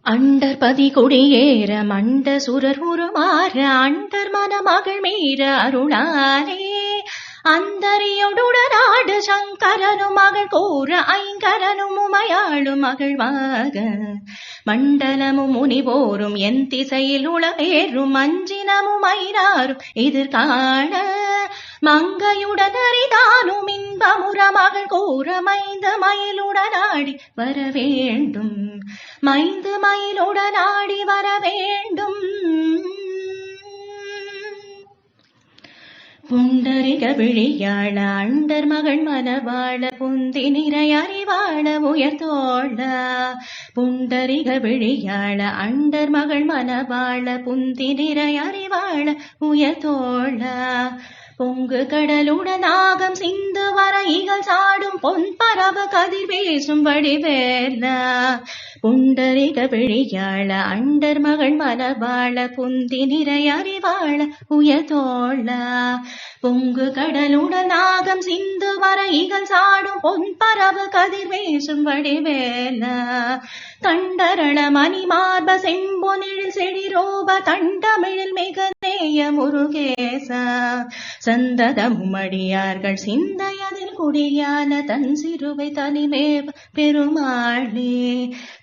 Under பதி கொடியேற மண்ட சுரர் உருமாற under மணமகள் மீற அருளாலே அந்தரியோடுடனாடு சங்கரனும் மகள் கூற ஐங்கரனும் உமையாளும் மகிழ்வாக மண்டலமும் முனிவோரும் என் திசையில் உளவேறும் அஞ்சினமும் ஐராரும் எதிர்காண மங்கையுடன் அரிதானும் இன்பமுற மகள் கூற மைந்த மயிலுடனாடி வர வேண்டும் மைந்து மயிலுடனாடி வர வேண்டும். புண்டரிக விழியாள அண்டர் மகள் மனவாள புந்தி நிறை அறிவாள உயர்த்தோள புண்டரிக விழியாள அண்டர் மகள் மனவாள புந்தி நிறை அறிவாள உயர்த்தோள பொங்கு கடலுடன் ஆகம் சிந்து வர இகழ் சாடும் பொன் பரவ கதிர் பேசும் வடிவேல புண்டரிக விழியாள அண்டர் மகள் மனவாள புந்தி நிறை அறிவாள உயர்த்தோள பொங்கு கடலுடன் ஆகம் சிந்து வர இகழ் சாடும் பொன் பரவ கதிர் பேசும் வடிவேல தண்டரண மணி மார்ப செம்பொனில் செடிரோப தண்டமிழில் மிக நேய முருகேச சந்ததமும் அடியார்கள் சிந்தையதில் குடியான தன் சிறுவை தனிவேவு பெருமாளே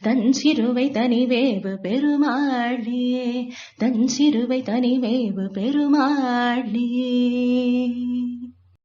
தன் சிறுவை தனிவேவு பெருமாளே தன் சிறுவை தனிவேவு பெருமாளே.